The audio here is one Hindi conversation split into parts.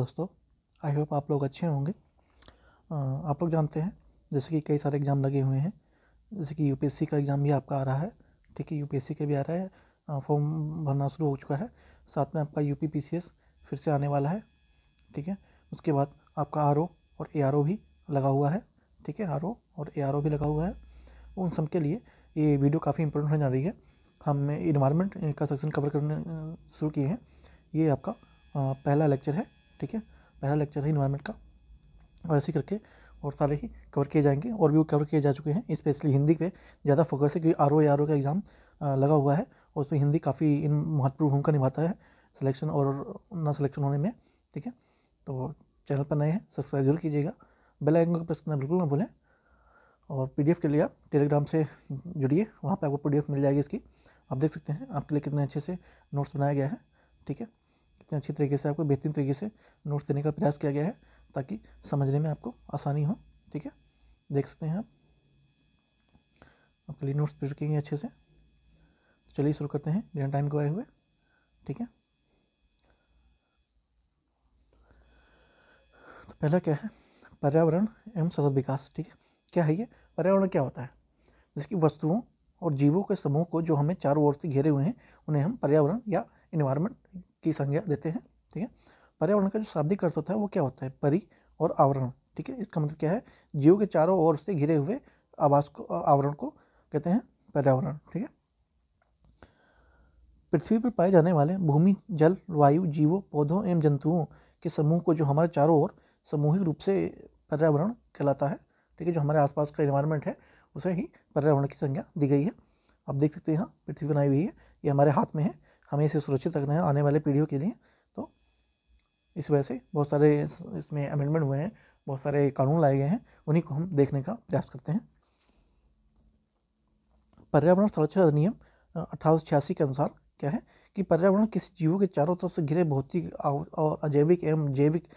दोस्तों, आई होप आप लोग अच्छे होंगे। आप लोग जानते हैं जैसे कि कई सारे एग्ज़ाम लगे हुए हैं, जैसे कि यूपीएससी का एग्ज़ाम भी आपका आ रहा है। ठीक है, यूपीएससी का भी आ रहा है, फॉर्म भरना शुरू हो चुका है। साथ में आपका यूपी पीसीएस फिर से आने वाला है। ठीक है, उसके बाद आपका आरओ और एआरओ भी लगा हुआ है। ठीक है, आरओ और एआरओ भी लगा हुआ है। उन सब के लिए ये वीडियो काफ़ी इंपॉर्टेंट होने जा रही है। हम इन्वायरमेंट का सेक्शन कवर करने शुरू किए हैं। ये आपका पहला लेक्चर है। ठीक है, पहला लेक्चर है इन्वायरमेंट का, और ऐसे करके और सारे ही कवर किए जाएंगे, और भी कवर किए जा चुके हैं। स्पेशली हिंदी पे ज़्यादा फोकस है, क्योंकि आरओ का एग्ज़ाम लगा हुआ है, और उसमें हिंदी काफ़ी महत्वपूर्ण भूमिका निभाता है सिलेक्शन और ना सिलेक्शन होने में। ठीक है, तो चैनल पर नए हैं सब्सक्राइब जरूर कीजिएगा, बेल आइकन को प्रेस करना बिल्कुल ना भूलें। और पीडीएफ के लिए आप टेलीग्राम से जुड़िए, वहाँ पे आपको पीडीएफ मिल जाएगी इसकी। आप देख सकते हैं आपके लिए कितने अच्छे से नोट्स बनाया गया है। ठीक है, कितने अच्छी तरीके से आपको बेहतरीन तरीके से नोट्स देने का प्रयास किया गया है, ताकि समझने में आपको आसानी हो। ठीक है, देख सकते हैं आप, आपके लिए नोट्स प्रिपेयर किए अच्छे से। तो चलिए शुरू करते हैं बिना टाइम गवाए हुए। ठीक है, तो पहला क्या है, पर्यावरण एवं सतत विकास। ठीक है, क्या है ये पर्यावरण, क्या होता है? जैसे कि वस्तुओं और जीवों के समूह को जो हमें चारों ओर से घेरे हुए हैं, उन्हें हम पर्यावरण या इन्वायरमेंट की संज्ञा देते हैं। ठीक है, पर्यावरण का जो शाब्दिक अर्थ होता है वो क्या होता है, परि और आवरण। ठीक है, इसका मतलब क्या है, जीव के चारों ओर से घिरे हुए आवास को, आवरण को कहते हैं पर्यावरण। ठीक है, पृथ्वी पर पाए जाने वाले भूमि, जल, वायु, जीवों, पौधों एवं जंतुओं के समूह को जो हमारे चारों ओर सामूहिक रूप से पर्यावरण कहलाता है। ठीक है, जो हमारे आसपास का इन्वायरमेंट है उसे ही पर्यावरण की संज्ञा दी गई है। आप देख सकते हैं यहाँ पृथ्वी बनाई हुई है, ये हमारे हाथ में है, हमें इसे सुरक्षित रखना है आने वाले पीढ़ियों के लिए। तो इस वजह से बहुत सारे इसमें अमेंडमेंट हुए हैं, बहुत सारे कानून लाए गए हैं, उन्हीं को हम देखने का प्रयास करते हैं। पर्यावरण संरक्षण अधिनियम 1886 के अनुसार क्या है कि पर्यावरण किसी जीवों के चारों तरफ से घिरे भौतिक और अजैविक एवं जैविक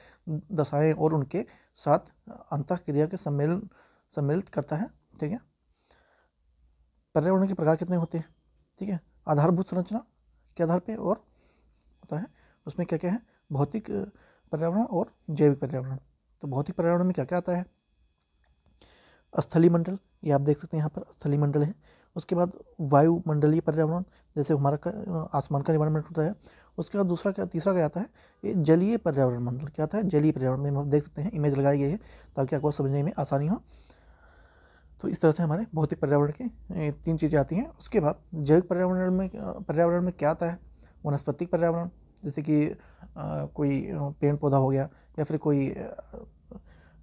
दशाएं और उनके साथ अंतःक्रिया के सम्मिलित करता है। ठीक है, पर्यावरण के प्रकार कितने होते हैं? ठीक है, आधारभूत संरचना के आधार पे और होता है, उसमें क्या क्या है, भौतिक पर्यावरण और जैविक पर्यावरण। तो भौतिक पर्यावरण में क्या क्या आता है, स्थलीय मंडल, ये आप देख सकते हैं यहाँ पर स्थलीय मंडल है। उसके बाद वायुमंडलीय पर्यावरण, जैसे हमारा आसमान का इन्वायरमेंट होता है। उसके बाद तीसरा क्या आता है, ये जलीय पर्यावरण मंडल। क्या आता है, जलीय पर्यावरण में हम देख सकते हैं, इमेज लगाई गई है ताकि आपको समझने में आसानी हो। तो इस तरह से हमारे भौतिक पर्यावरण की 3 चीज़ें आती हैं। उसके बाद जैविक पर्यावरण में क्या आता है, वनस्पतिक पर्यावरण, जैसे कि कोई पेड़ पौधा हो गया, या फिर कोई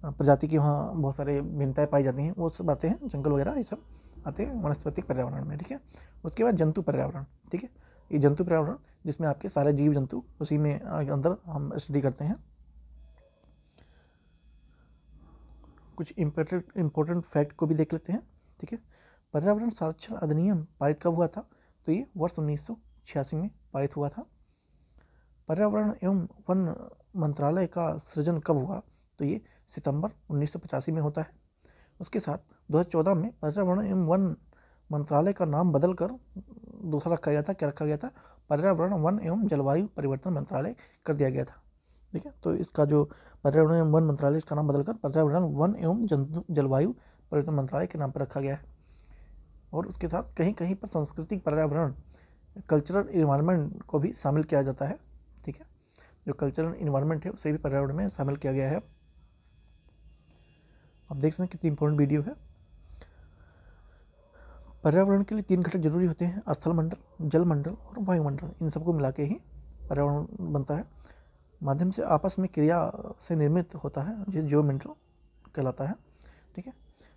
प्रजाति की वहाँ बहुत सारे भिन्नताएं पाई जाती हैं, वो सब आते हैं, जंगल वगैरह ये सब आते हैं वनस्पतिक पर्यावरण में। ठीक है, उसके बाद जंतु पर्यावरण। ठीक है, ये जंतु पर्यावरण जिसमें आपके सारे जीव जंतु उसी में अंदर हम स्टडी करते हैं। कुछ इम्पोर्टेंट फैक्ट को भी देख लेते हैं। ठीक है, पर्यावरण संरक्षण अधिनियम पारित कब हुआ था? तो ये वर्ष 1986 में पारित हुआ था। पर्यावरण एवं वन मंत्रालय का सृजन कब हुआ? तो ये सितंबर 1985 में होता है। उसके साथ 2014 में पर्यावरण एवं वन मंत्रालय का नाम बदलकर दूसरा रखा गया था। क्या रखा गया था? पर्यावरण वन एवं जलवायु परिवर्तन मंत्रालय कर दिया गया था। ठीक है, तो इसका जो पर्यावरण एवं वन मंत्रालय, इसका नाम बदलकर पर्यावरण वन एवं जलवायु परिवर्तन मंत्रालय के नाम पर रखा गया है। और उसके साथ कहीं कहीं पर सांस्कृतिक पर्यावरण, कल्चरल इन्वायरमेंट को भी शामिल किया जाता है। ठीक है, जो कल्चरल इन्वायरमेंट है उसे भी पर्यावरण में शामिल किया गया है। आप देख सकते हैं कितनी इंपॉर्टेंट वीडियो है। पर्यावरण के लिए 3 घटक जरूरी होते हैं, स्थल मंडल, जल मंडल और वायुमंडल। इन सबको मिला के ही पर्यावरण बनता है। माध्यम से आपस में क्रिया से निर्मित होता है, जो जीव मंडल कहलाता है। ठीक है,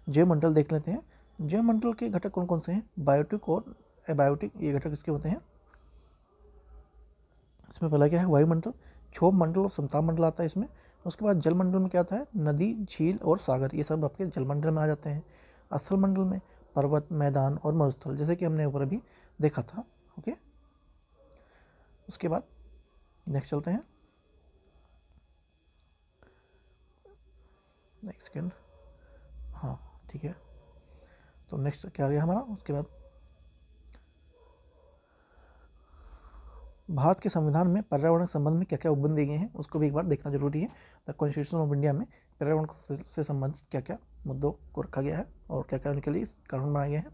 जीव मंडल देख लेते हैं। जीव मंडल के घटक कौन कौन से हैं? बायोटिक और एबायोटिक, ये घटक इसके होते हैं। इसमें पहला क्या है, वायुमंडल, क्षोभ मंडल और समताप मंडल आता है इसमें। उसके बाद जल मंडल में क्या आता है, नदी, झील और सागर, ये सब आपके जल मंडल में आ जाते हैं। स्थल मंडल में पर्वत, मैदान और मरुस्थल, जैसे कि हमने ऊपर अभी देखा था। ओके, उसके बाद नेक्स्ट चलते हैं। नेक्स्ट सेकेंड, हाँ ठीक है, तो नेक्स्ट क्या आ गया हमारा, उसके बाद भारत के संविधान में पर्यावरण के संबंध में क्या क्या उपबंध दिए गए हैं उसको भी एक बार देखना जरूरी है। द कॉन्स्टिट्यूशन ऑफ इंडिया में पर्यावरण से संबंधित क्या क्या मुद्दों को रखा गया है और क्या क्या उनके लिए कानून बनाए गए हैं।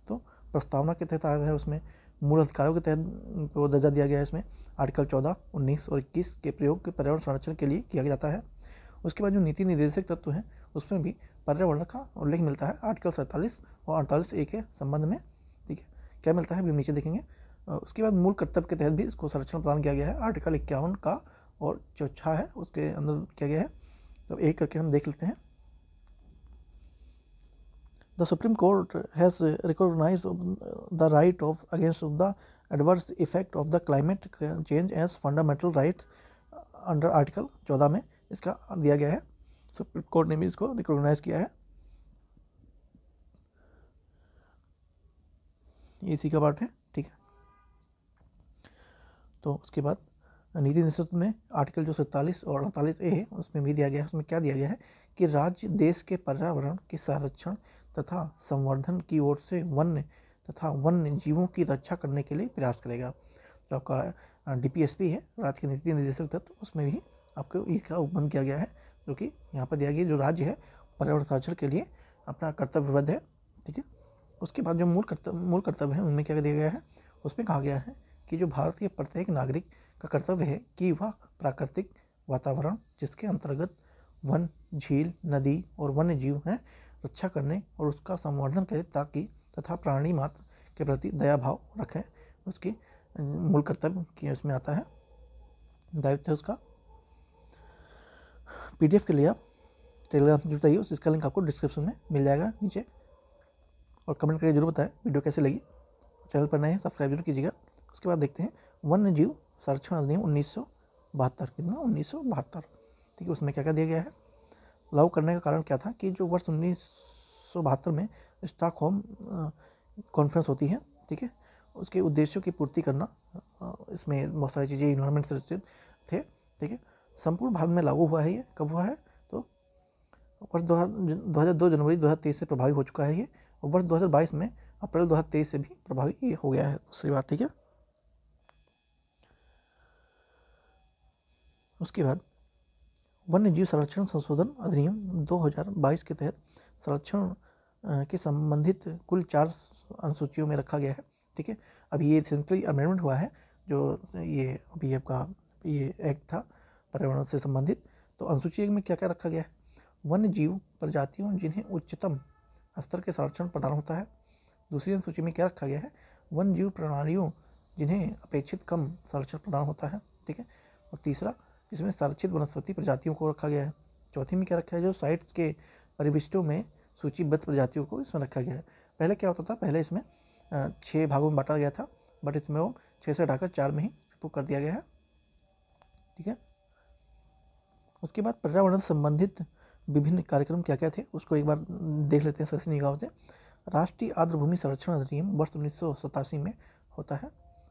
तो प्रस्तावना के तहत आया है, उसमें मूल अधिकारों के तहत को दर्जा दिया गया है। इसमें आर्टिकल 14, 19 और 21 के प्रयोग के पर्यावरण संरक्षण के लिए किया जाता है। उसके बाद जो नीति निर्देशक तत्व हैं उसमें भी पर्यावरण का उल्लेख मिलता है आर्टिकल 47 और 48A के संबंध में। ठीक है, क्या मिलता है अभी हम नीचे देखेंगे। उसके बाद मूल कर्तव्य के तहत भी इसको संरक्षण प्रदान किया गया है आर्टिकल 51 का, और जो 6 है उसके अंदर किया गया है। तो एक करके हम देख लेते हैं। The Supreme Court has recognised the right of against the adverse effect of the climate change as fundamental rights under article 14 में इसका दिया गया है। सुप्रीम कोर्ट ने भी इसको रिकॉग्नाइज किया है। ये इसी का पार्ट है। ठीक है, तो उसके बाद नीति नेतृत्व में आर्टिकल जो 47 और 48A है उसमें भी दिया गया है। उसमें क्या दिया गया है कि राज्य देश के पर्यावरण के संरक्षण तथा संवर्धन की ओर से वन्य तथा वन्य जीवों की रक्षा करने के लिए प्रयास करेगा। जो आपका DPSP है, राज्य के नीति निर्देशक तत्व, उसमें भी आपको इसका उपबंध किया गया है, जो कि यहाँ पर दिया गया जो राज्य है पर्यावरण संरक्षण के लिए अपना कर्तव्यबद्ध है। ठीक है, उसके बाद जो मूल कर्तव्य है उनमें क्या दिया गया है, उसमें कहा गया है कि जो भारत के प्रत्येक नागरिक का कर्तव्य है कि वह प्राकृतिक वातावरण जिसके अंतर्गत वन, झील, नदी और वन्य जीव हैं रक्षा करने और उसका संवर्धन करे ताकि तथा प्राणी मात्र के प्रति दया भाव रखें। उसकी मूल कर्तव्य की उसमें आता है, दायित्व है उसका। PDF के लिए आप टेलीग्राम से जुड़ते ही उसका लिंक आपको डिस्क्रिप्शन में मिल जाएगा नीचे। और कमेंट करके जरूर बताएं वीडियो कैसे लगी। चैनल पर नए हैं सब्सक्राइब जरूर कीजिएगा। उसके बाद देखते हैं वन्य जीव संरक्षण अधिनियम 1972। कितना? 1972। ठीक है, उसमें क्या क्या दिया गया है। लागू करने का कारण क्या था कि जो वर्ष 1972 में स्टॉकहोम कॉन्फ्रेंस होती है, ठीक है, उसके उद्देश्यों की पूर्ति करना, इसमें बहुत सारी चीज़ें इन्वायरमेंट से रिलेटेड थे। ठीक है, संपूर्ण भारत में लागू हुआ है। ये कब हुआ है? तो वर्ष 2002 जनवरी 2023 से प्रभावी हो चुका है ये, और वर्ष 2022 में अप्रैल 2023 से भी प्रभावी ये हो गया है। दूसरी बात, ठीक है। उसके बाद वन्य जीव संरक्षण संशोधन अधिनियम 2022 के तहत संरक्षण के संबंधित कुल 4 अनुसूचियों में रखा गया है। ठीक है, अभी ये रिसेंटली अमेंडमेंट हुआ है, जो ये अभी आपका ये एक्ट था पर्यावरण से संबंधित। तो अनुसूची में क्या क्या रखा गया है? वन्य जीव प्रजातियों जिन्हें उच्चतम स्तर के संरक्षण प्रदान होता है। दूसरी अनुसूची में क्या रखा गया है? वन्य जीव प्रणालियों जिन्हें अपेक्षित कम संरक्षण प्रदान होता है। ठीक है, और तीसरा इसमें संरक्षित वनस्पति प्रजातियों को रखा गया है। चौथी में क्या रखा है? जो साइट्स के परिविष्टों में सूचीबद्ध प्रजातियों को इसमें रखा गया है। पहले क्या होता था? पहले इसमें 6 भागों में बांटा गया था, बट इसमें वो 6 से हटाकर 4 में ही सिर्फ कर दिया गया है। ठीक है, उसके बाद पर्यावरण से संबंधित विभिन्न कार्यक्रम क्या क्या थे उसको एक बार देख लेते हैं सही निगाहों से। राष्ट्रीय आर्द्रभूमि संरक्षण अधिनियम वर्ष 1987 में होता है।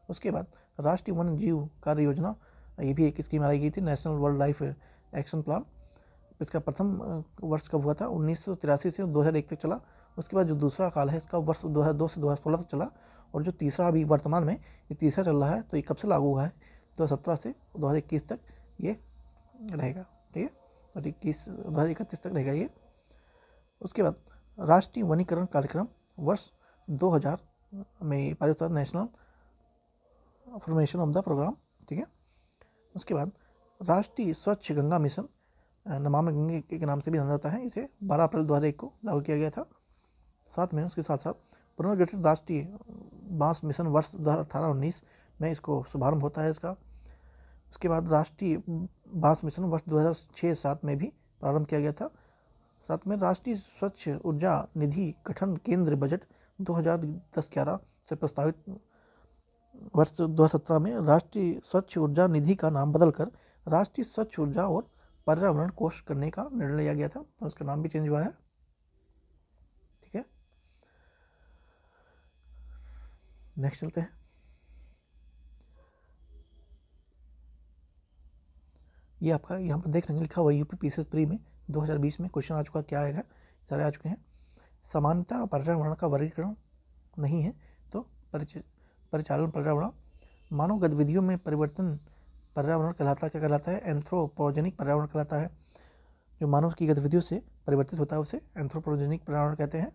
उसके बाद राष्ट्रीय वन्य जीव कार्य योजना, ये भी एक स्कीम लाई गई थी, national wild life action plan. इसका प्रथम वर्ष कब हुआ था? 1983 से 2001 तक चला। उसके बाद जो दूसरा काल है इसका वर्ष 2002 से 2016 तक चला, और जो तीसरा अभी वर्तमान में ये तीसरा चल रहा है, तो ये कब से लागू हुआ है? 2017 से 2021 तक ये रहेगा। ठीक है, और 2031 तक रहेगा ये। उसके बाद राष्ट्रीय वनीकरण कार्यक्रम वर्ष 2000 में पारित हुआ, national formation of the programme. ठीक है, उसके बाद राष्ट्रीय स्वच्छ गंगा मिशन, नमामि गंगे के नाम से भी जाना जाता है, इसे 12 अप्रैल 2001 को लागू किया गया था। साथ में उसके साथ साथ पुनर्गठित राष्ट्रीय बांस मिशन वर्ष 2018-19 में इसको शुभारंभ होता है इसका। उसके बाद राष्ट्रीय बांस मिशन वर्ष 2006-07 में भी प्रारंभ किया गया था। साथ में राष्ट्रीय स्वच्छ ऊर्जा निधि गठन केंद्र बजट 2010-11 से प्रस्तावित वर्ष 2017 में राष्ट्रीय स्वच्छ ऊर्जा निधि का नाम बदलकर राष्ट्रीय स्वच्छ ऊर्जा और पर्यावरण कोष करने का निर्णय लिया गया था, और उसका नाम भी चेंज हुआ है। ठीक है, नेक्स्ट चलते हैं। ये आपका यहाँ पर देख रहे हैं लिखा हुआ यूपी PCS प्री में 2020 में क्वेश्चन आ चुका, क्या आएगा? सारे आ चुके हैं। सामान्यतः पर्यावरण का वर्गीकरण नहीं है, तो परिचालन पर्यावरण, मानव गतिविधियों में परिवर्तन पर्यावरण कहलाता क्या कहलाता है? एंथ्रोपोजेनिक पर्यावरण कहलाता है। जो मानव की गतिविधियों से परिवर्तित होता है उसे एंथ्रोपोजेनिक पर्यावरण कहते हैं।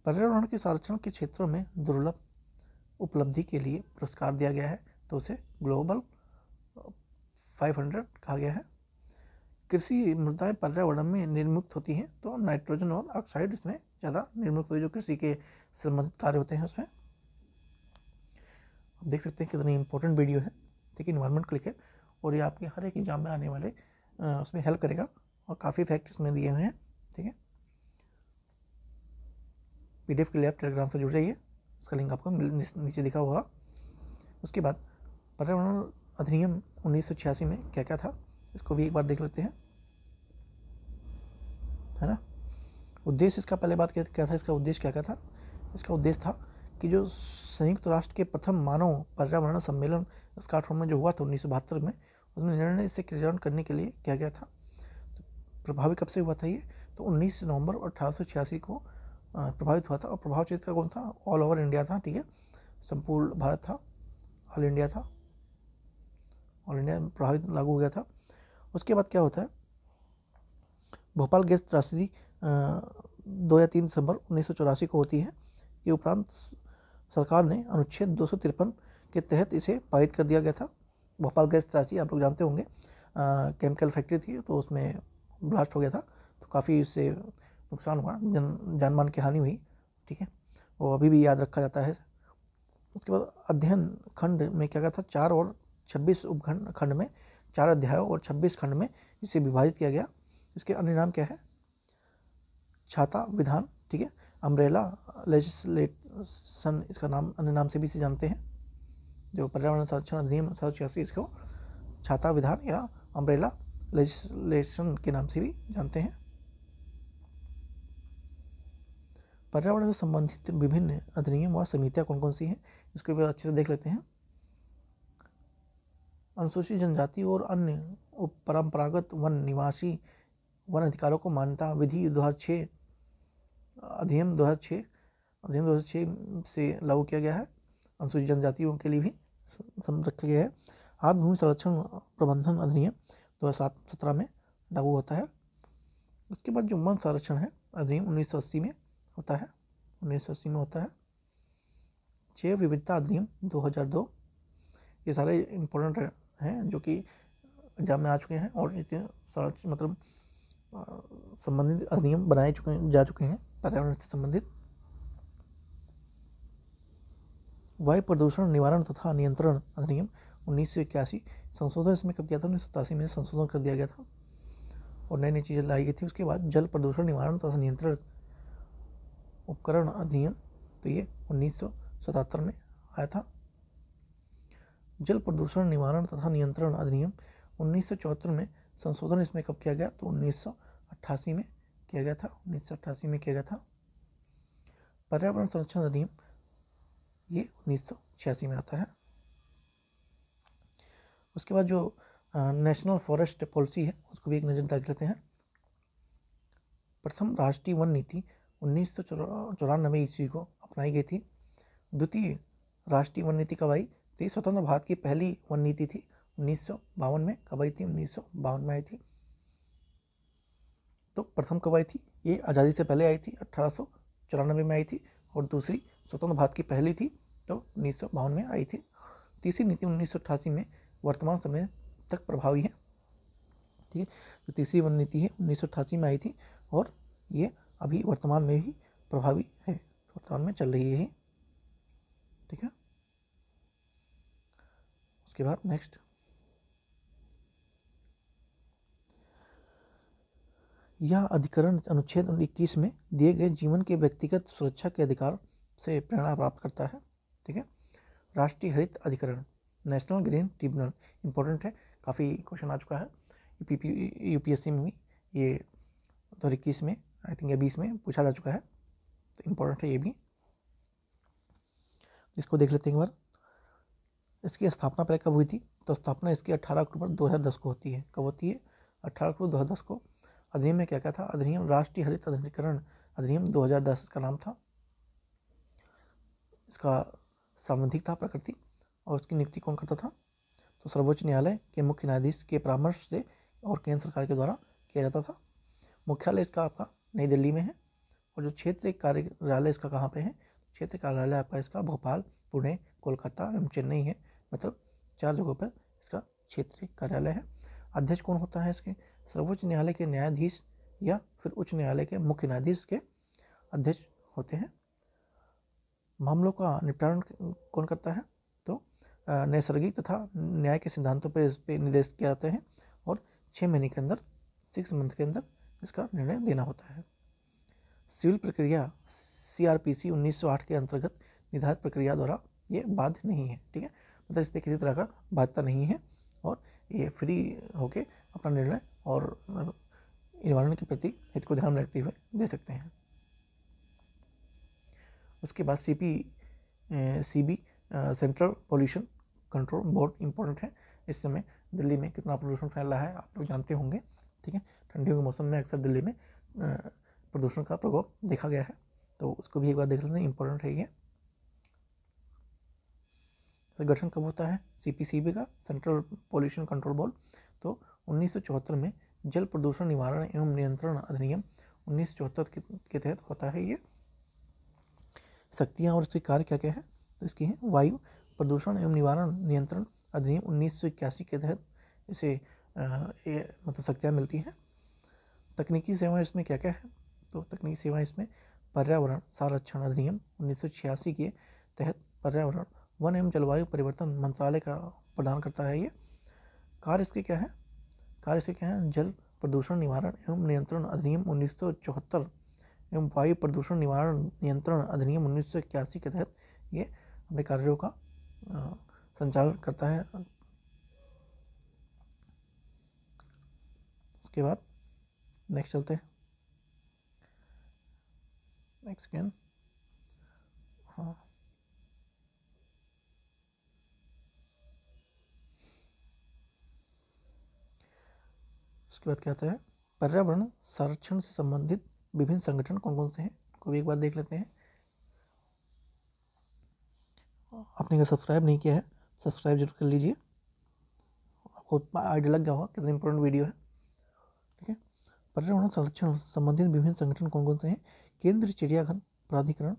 पर्यावरण के संरक्षण के क्षेत्रों में दुर्लभ उपलब्धि के लिए पुरस्कार दिया गया है तो उसे ग्लोबल 500 कहा गया है। कृषि मृदाएं पर्यावरण में निर्मुक्त होती हैं तो नाइट्रोजन और ऑक्साइड इसमें ज़्यादा निर्मुक्त हुई जो कृषि के संबंधित कार्य होते हैं उसमें। आप देख सकते हैं कितनी इंपॉर्टेंट वीडियो है, ठीक है, इन्वायरमेंट को लेकर, और ये आपके हर एक एग्जाम में आने वाले उसमें हेल्प करेगा और काफ़ी फैक्ट इसमें दिए हुए हैं, ठीक है। PDF के लिए आप टेलीग्राम से जुड़ जाइए, इसका लिंक आपको नीचे दिखा होगा। उसके बाद पर्यावरण अधिनियम 1986 में क्या क्या था इसको भी एक बार देख लेते हैं, है ना। उद्देश्य इसका पहले बात क्या था, इसका उद्देश्य क्या क्या था? इसका उद्देश्य था कि जो संयुक्त राष्ट्र के प्रथम मानव पर्यावरण सम्मेलन स्कॉटलैंड में जो हुआ था 1972 में, उसमें निर्णय से क्रियान्वयन करने के लिए क्या गया था। तो प्रभावी कब से हुआ था ये? तो 19 नवंबर 1886 को प्रभावित हुआ था। और प्रभाव क्षेत्र कौन था? ऑल ओवर इंडिया था, ठीक है, संपूर्ण भारत था, ऑल इंडिया था, ऑल इंडिया में प्रभावित लागू हो गया था। उसके बाद क्या होता है, भोपाल गैस त्रासदी 2 या 3 दिसंबर 1984 को होती है। ये उपरांत सरकार ने अनुच्छेद 253 के तहत इसे पारित कर दिया गया था। भोपाल गैस त्रासदी आप लोग जानते होंगे, केमिकल फैक्ट्री थी तो उसमें ब्लास्ट हो गया था, तो काफ़ी इससे नुकसान हुआ, जान मान की हानि हुई, ठीक है, वो अभी भी याद रखा जाता है। उसके बाद अध्ययन खंड में क्या क्या था, 4 और 26 उपखंड खंड में 4 अध्यायों और 26 खंड में इसे विभाजित किया गया। इसके अन्य नाम क्या है? छाता विधान, ठीक है, अम्ब्रेला लेजिस्लेशन इसका नाम, अन्य नाम से भी इसे जानते हैं। जो पर्यावरण संरक्षण अधिनियम 1986 इसको छाता विधान या अम्ब्रेला लेजिस्लेशन के नाम से भी जानते हैं। पर्यावरण से संबंधित विभिन्न अधिनियम और समितियाँ कौन कौन सी हैं इसको भी अच्छे से देख लेते हैं। अनुसूचित जनजाति और अन्य परंपरागत वन निवासी वन अधिकारों को मान्यता विधि 2006 अधिनियम 2006 से लागू किया गया है। अनुसूचित जनजातियों के लिए भी रखा गया है। हाथ भूमि संरक्षण प्रबंधन अधिनियम 2017 में लागू होता है। उसके बाद जो वन संरक्षण है अधिनियम 1980 में होता है, 1980 में होता है। जैव विविधता अधिनियम 2002, ये सारे इम्पोर्टेंट हैं जो कि एग्जाम में आ चुके हैं और इतने मतलब संबंधित अधिनियम बनाए जा चुके हैं पर्यावरण से संबंधित। वायु प्रदूषण निवारण तथा नियंत्रण अधिनियम 1981 संशोधन इसमें कब किया था? 1987 में संशोधन कर दिया गया था और नई नई चीज़ें लाई गई थी। उसके बाद जल प्रदूषण निवारण तथा नियंत्रण उपकरण अधिनियम, तो ये 1977 में आया था। जल प्रदूषण निवारण तथा नियंत्रण अधिनियम 1974 में संशोधन इसमें कब किया गया? तो 1988 में किया गया था, 1988 में किया गया था। पर्यावरण संरक्षण अधिनियम ये 1986 में आता है। उसके बाद जो नेशनल फॉरेस्ट पॉलिसी है उसको भी एक नज़र डाल लेते हैं। प्रथम राष्ट्रीय वन नीति 1994 ईस्वी को अपनाई गई थी। द्वितीय राष्ट्रीय वन नीति कब आई? तो ये स्वतंत्र भारत की पहली वन नीति थी 1952 में। कब आई थी? 1952 में आई थी। तो प्रथम कब आई थी? ये आज़ादी से पहले आई थी, 1894 में आई थी, और दूसरी स्वतंत्र भारत की पहली थी तो 1952 में आई थी। तीसरी नीति 1988 में वर्तमान समय तक प्रभावी है, ठीक है। जो तीसरी वन नीति है 1988 में आई थी और ये अभी वर्तमान में भी प्रभावी है, वर्तमान में चल रही है, ठीक है। उसके बाद नेक्स्ट, यह अधिकरण अनुच्छेद 21 में दिए गए जीवन के व्यक्तिगत सुरक्षा के अधिकार से प्रेरणा प्राप्त करता है, ठीक है। राष्ट्रीय हरित अधिकरण, नेशनल ग्रीन ट्रिब्यूनल, इंपॉर्टेंट है, काफ़ी क्वेश्चन आ चुका है यूपीएससी में भी, ये 2021 में आई थिंक या 20 में पूछा जा चुका है, तो इम्पोर्टेंट है ये भी। इसको देख लेते हैं एक बार। इसकी स्थापना पहले कब हुई थी? तो स्थापना इसकी 18 अक्टूबर 2010 को होती है। कब होती है? 18 अक्टूबर 2010 को। अधिनियम में क्या क्या था? अधिनियम राष्ट्रीय हरित अधिकरण अधिनियम 2010 इसका नाम था। इसका संबंधिक था प्रकृति और उसकी नियुक्ति कौन करता था? तो सर्वोच्च न्यायालय के मुख्य न्यायाधीश के परामर्श से और केंद्र सरकार के द्वारा किया जाता था। मुख्यालय इसका आपका नई दिल्ली में है और जो क्षेत्रीय कार्यालय इसका कहाँ पे है? क्षेत्रीय कार्यालय आपका इसका भोपाल, पुणे, कोलकाता एवं चेन्नई है। मतलब 4 जगहों पर इसका क्षेत्रीय कार्यालय है। अध्यक्ष कौन होता है इसके? सर्वोच्च न्यायालय के न्यायाधीश या फिर उच्च न्यायालय के मुख्य न्यायाधीश के अध्यक्ष होते हैं। मामलों का निपटान कौन करता है? तो नैसर्गिक तथा न्याय के सिद्धांतों पर इस पर निर्देश किए जाते हैं और 6 महीने के अंदर 6 मंथ के अंदर इसका निर्णय देना होता है। सिविल प्रक्रिया CRPC 1908 के अंतर्गत निर्धारित प्रक्रिया द्वारा ये बाध्य नहीं है। ठीक है, मतलब इस पर किसी तरह का बाध्यता नहीं है और ये फ्री होके अपना निर्णय और इन्वायरमेंट के प्रति हित को ध्यान में रखते हुए दे सकते हैं। उसके बाद CB central pollution control board important है। इस समय दिल्ली में कितना प्रदूषण फैल रहा है आप लोग जानते होंगे। ठीक है, ठंडियों के मौसम में अक्सर दिल्ली में प्रदूषण का प्रकोप देखा गया है, तो उसको भी एक बार देख लेते हैं, इम्पोर्टेंट है ये। तो गठन कब होता है CPCB का, सेंट्रल पोल्यूशन कंट्रोल बोर्ड? तो 1974 में जल प्रदूषण निवारण एवं नियंत्रण अधिनियम 1974 के तहत होता है ये। शक्तियाँ और इसके कार्य क्या क्या है? तो इसकी है वायु प्रदूषण एवं निवारण नियंत्रण अधिनियम 1981 के तहत इसे मतलब शक्तियाँ मिलती हैं। तकनीकी सेवा इसमें क्या क्या है? तो तकनीकी सेवा इसमें पर्यावरण संरक्षण अधिनियम 1986 के तहत पर्यावरण, वन एवं जलवायु परिवर्तन मंत्रालय का प्रदान करता है ये। कार्य इसके क्या है? कार्य इसके क्या है? जल प्रदूषण निवारण एवं नियंत्रण अधिनियम 1974 एवं वायु प्रदूषण निवारण नियंत्रण अधिनियम 1981 के तहत ये अपने कार्यों का संचालन करता है। उसके बाद नेक्स्ट चलते हैं। नेक्स्ट कैन हाँ उसके बाद क्या आता है? पर्यावरण संरक्षण से संबंधित विभिन्न संगठन कौन कौन से हैं को भी एक बार देख लेते हैं। आपने अगर सब्सक्राइब नहीं किया है सब्सक्राइब जरूर कर लीजिए, आपको आइडिया लग गया होगा कितना इंपॉर्टेंट वीडियो है। ठीक है, पर्यावरण संरक्षण संबंधित विभिन्न संगठन कौन कौन से हैं? केंद्रीय चिड़ियाघर प्राधिकरण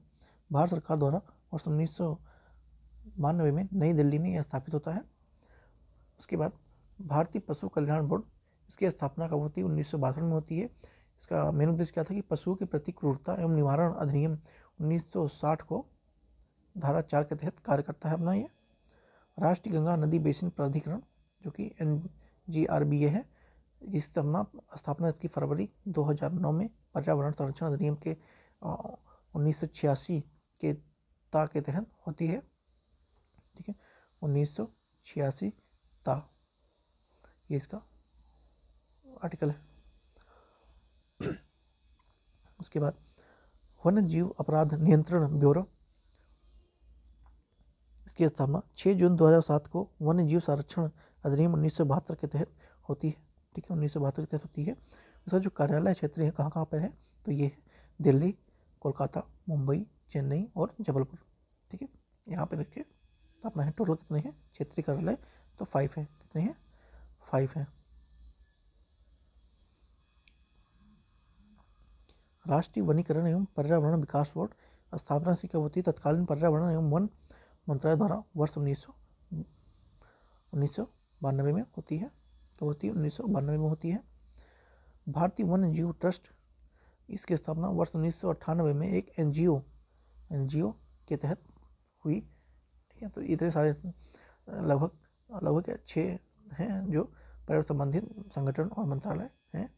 भारत सरकार द्वारा वर्ष 1992 में नई दिल्ली में यह स्थापित होता है। उसके बाद भारतीय पशु कल्याण बोर्ड, इसकी स्थापना कब होती है? 1962 में होती है। इसका मेन उद्देश्य क्या था कि पशुओं के प्रति क्रूरता एवं निवारण अधिनियम 1960 को धारा 4 के तहत कार्य करता है अपना ये। राष्ट्रीय गंगा नदी बेसिन प्राधिकरण जो कि NGRBA है, जिस स्थापना इसकी फरवरी 2009 में पर्यावरण संरक्षण अधिनियम के 1986 के ता के तहत होती है। ठीक है, 1986 ता ये इसका आर्टिकल है। उसके बाद वन्य जीव अपराध नियंत्रण ब्यूरो, इसकी स्थापना 6 जून 2007 को वन्य जीव संरक्षण अधिनियम 1972 के तहत होती है। ठीक है, 1972 के तहत होती है। इसका जो कार्यालय क्षेत्र है कहाँ पर है? तो ये है दिल्ली, कोलकाता, मुंबई, चेन्नई और जबलपुर। ठीक है, यहाँ पे देखिए तो अपना है टोटल कितने हैं क्षेत्रीय कार्यालय? तो 5 है। कितने हैं? 5 हैं। राष्ट्रीय वनीकरण एवं पर्यावरण विकास बोर्ड, स्थापना से कब होती है? तत्कालीन पर्यावरण एवं वन मंत्रालय द्वारा वर्ष 1992 में होती है। कब होती है? 1992 में होती है। भारतीय वन्य जीव ट्रस्ट, इसकी स्थापना वर्ष 1998 में एक NGO के तहत हुई। ठीक है, तो इतने सारे लगभग 6 हैं जो पर्यावरण संबंधित संगठन और मंत्रालय हैं।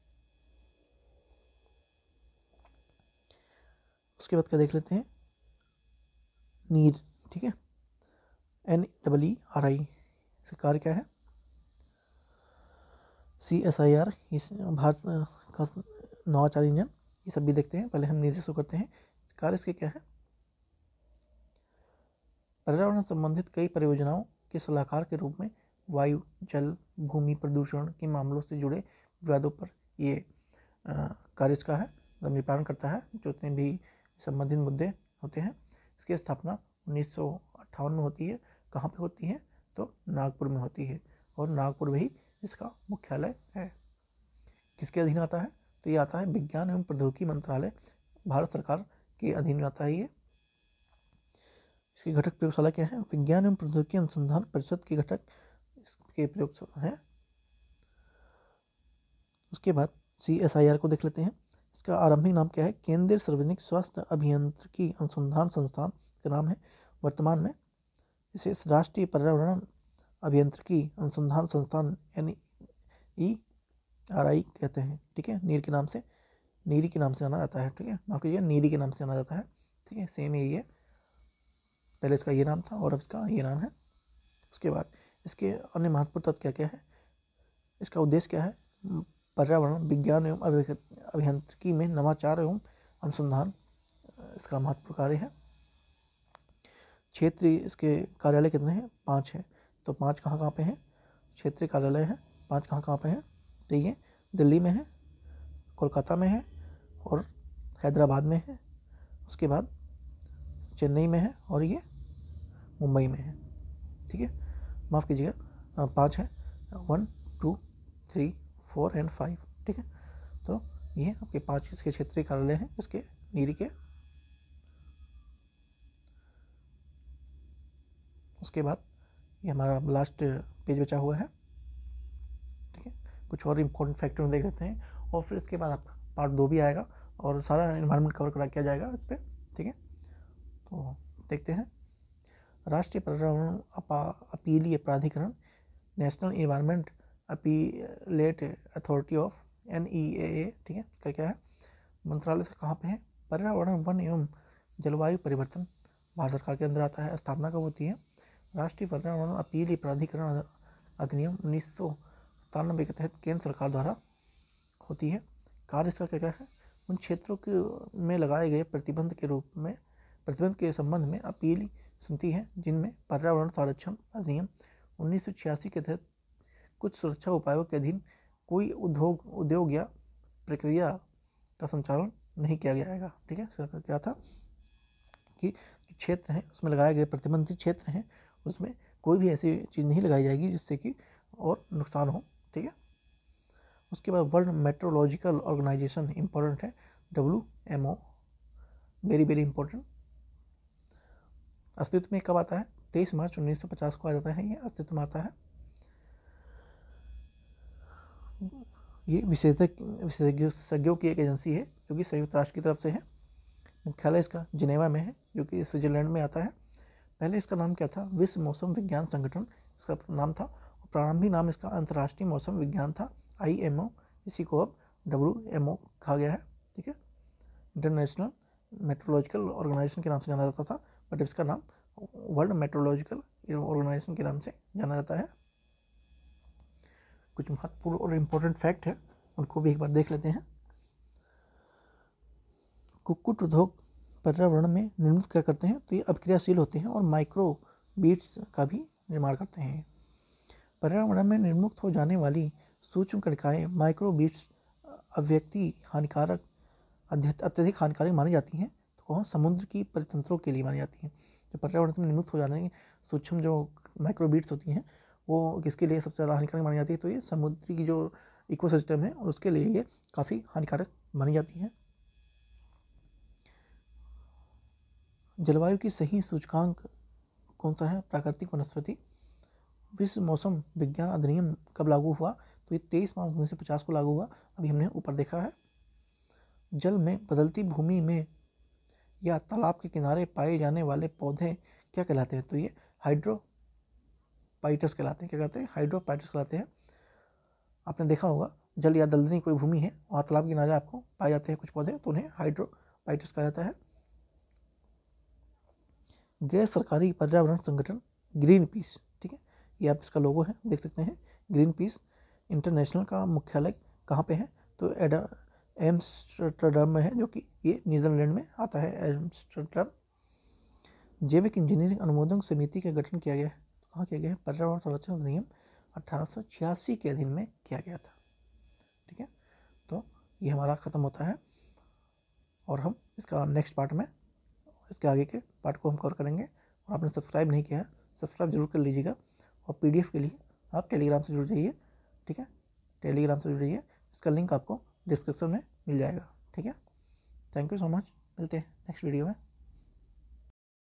उसके बाद क्या देख लेते हैं? नीर। ठीक है, NEERI, इसका कार्य क्या है? CSIR, इस भारत का नवाचार इंजन, ये सब भी देखते हैं। पहले हम नीति शुरू करते हैं। कार्य इसके क्या है? पर्यावरण संबंधित कई परियोजनाओं के सलाहकार के रूप में वायु, जल, भूमि प्रदूषण के मामलों से जुड़े विवादों पर ये कार्य इसका है, निवारण करता है जो इतने भी संबंधित मुद्दे होते हैं। इसकी स्थापना 1958 में होती है। कहाँ पे होती है, तो नागपुर में होती है, और नागपुर में ही इसका मुख्यालय है। किसके अधीन आता है, तो ये आता है विज्ञान एवं प्रौद्योगिकी मंत्रालय, भारत सरकार के अधीन आता है ये। इसकी घटक प्रयोगशाला क्या है, विज्ञान एवं प्रौद्योगिकी अनुसंधान परिषद की घटक इसके प्रयोगशाला है। उसके बाद CSIR को देख लेते हैं। इसका आरंभिक नाम क्या है, केंद्रीय सार्वजनिक स्वास्थ्य अभियांत्रिकी अनुसंधान संस्थान का नाम है। वर्तमान में इसे राष्ट्रीय पर्यावरण अभियांत्रिकी अनुसंधान संस्थान NERI कहते हैं। ठीक है, नीरी के नाम से जाना जाता है। ठीक है, माफ कीजिए, नीरी के नाम से जाना जाता है। ठीक है, सेम यही है, पहले इसका ये नाम था और अब इसका ये नाम है। उसके बाद इसके अन्य महत्वपूर्ण तत्व क्या क्या है, इसका उद्देश्य क्या है, पर्यावरण विज्ञान एवं अभियांत्रिकी में नवाचार एवं अनुसंधान इसका महत्वपूर्ण कार्य है। क्षेत्रीय इसके कार्यालय कितने हैं, 5 हैं। तो 5 कहाँ कहाँ पे हैं, क्षेत्रीय कार्यालय है 5 कहाँ कहाँ पे हैं, तो ये दिल्ली में है, कोलकाता में है और हैदराबाद में है। उसके बाद चेन्नई में है और ये मुंबई में है। ठीक है, माफ़ कीजिएगा, 5 है, 1 2 3 4 एंड 5। ठीक है, तो ये आपके 5 इसके क्षेत्रीय कार्यालय हैं इसके नीरी के। उसके बाद ये हमारा लास्ट पेज बचा हुआ है। ठीक है, कुछ और इम्पोर्टेंट फैक्टर देख लेते हैं और फिर इसके बाद आपका पार्ट 2 भी आएगा और सारा एनवायरनमेंट कवर किया जाएगा इस पर। ठीक है, तो देखते हैं। राष्ट्रीय पर्यावरण अपीलीय प्राधिकरण, national environment appellate authority of NEAA। ठीक है, इसका क्या है, मंत्रालय से कहाँ पे है, पर्यावरण वन एवं जलवायु परिवर्तन, भारत सरकार के अंदर आता है। स्थापना कब होती है, राष्ट्रीय पर्यावरण अपीलीय प्राधिकरण अधिनियम 1997 के तहत केंद्र सरकार द्वारा होती है। कार्य इसका क्या क्या है, उन क्षेत्रों के में लगाए गए प्रतिबंध के संबंध में अपील सुनती है जिनमें पर्यावरण संरक्षण अधिनियम 1986 के तहत कुछ सुरक्षा उपायों के अधीन कोई उद्योग या प्रक्रिया का संचालन नहीं किया जाएगा। ठीक है, इसका क्या था कि क्षेत्र हैं उसमें लगाए गए प्रतिबंधित क्षेत्र हैं उसमें कोई भी ऐसी चीज़ नहीं लगाई जाएगी जिससे कि और नुकसान हो। ठीक है, उसके बाद वर्ल्ड मेट्रोलॉजिकल ऑर्गेनाइजेशन इंपॉर्टेंट है, WMO, वेरी वेरी इंपॉर्टेंट। अस्तित्व में कब आता है, 23 मार्च 1950 को आ जाता है, ये अस्तित्व में आता है। ये विशेषज्ञों की एक एजेंसी है जो कि संयुक्त राष्ट्र की तरफ से है। मुख्यालय इसका जिनेवा में है जो कि स्विट्जरलैंड में आता है। पहले इसका नाम क्या था, विश्व मौसम विज्ञान संगठन इसका नाम था। प्रारंभिक नाम इसका अंतर्राष्ट्रीय मौसम विज्ञान था, IMO। इसी को अब WMO कहा गया है। ठीक है, इंटरनेशनल मेट्रोलॉजिकल ऑर्गेनाइजेशन के नाम से जाना जाता था, बट इसका नाम वर्ल्ड मेट्रोलॉजिकल ऑर्गेनाइजेशन के नाम से जाना जाता है। कुछ महत्वपूर्ण और इम्पोर्टेंट फैक्ट है उनको भी एक बार देख लेते हैं। कुक्कुट उद्योग पर्यावरण में निर्मित क्या करते हैं, तो ये अभिक्रियाशील होते हैं और माइक्रो बीट्स का भी निर्माण करते हैं। पर्यावरण में निर्मुक्त हो जाने वाली सूक्ष्म कणिकाएं माइक्रो बीट्स अत्यधिक हानिकारक मानी जाती हैं, तो वह समुद्र की परितंत्रों के लिए मानी जाती हैं। जो पर्यावरण में निर्मुक्त हो जाने की सूक्ष्म जो माइक्रो बीट्स होती हैं वो किसके लिए सबसे ज़्यादा हानिकारक मानी जाती है, तो ये समुद्री की जो इकोसिस्टम है उसके लिए ये काफ़ी हानिकारक मानी जाती है। जलवायु की सही सूचकांक कौन सा है, प्राकृतिक वनस्पति। विश्व मौसम विज्ञान अधिनियम कब लागू हुआ, तो ये 23 मार्च 1950 को लागू हुआ। अभी हमने ऊपर देखा है। जल में बदलती भूमि में या तालाब के किनारे पाए जाने वाले पौधे क्या कहलाते हैं, तो ये हाइड्रोपाइटस कहलाते हैं। क्या कहते हैं, हाइड्रोपाइटस कहलाते हैं। आपने देखा होगा जल या दलदली कोई भूमि है वहाँ तालाब के किनारे आपको पाए जाते हैं कुछ पौधे, तो उन्हें हाइड्रोपाइटस कहा जाता है। गैर सरकारी पर्यावरण संगठन ग्रीन पीस, ठीक है, ये आप इसका लोगो है देख सकते हैं, ग्रीन पीस इंटरनेशनल का मुख्यालय कहाँ पे है, तो एम्स्टर्डम में है, जो कि ये नीदरलैंड में आता है, एम्स्टर्डम। जैविक इंजीनियरिंग अनुमोदन समिति का गठन किया गया है, तो कहाँ किया गया है, पर्यावरण संरक्षण अधिनियम 1886 के अधीन में किया गया था। ठीक है, तो ये हमारा ख़त्म होता है और हम इसका नेक्स्ट पार्ट में इसके आगे के पार्ट को हम कवर करेंगे। और आपने सब्सक्राइब नहीं किया है सब्सक्राइब जरूर कर लीजिएगा। और PDF के लिए आप टेलीग्राम से जुड़ जाइए, ठीक है, टेलीग्राम से जुड़ जाइए, इसका लिंक आपको डिस्क्रिप्शन में मिल जाएगा, ठीक है। थैंक यू सो मच, मिलते हैं नेक्स्ट वीडियो में।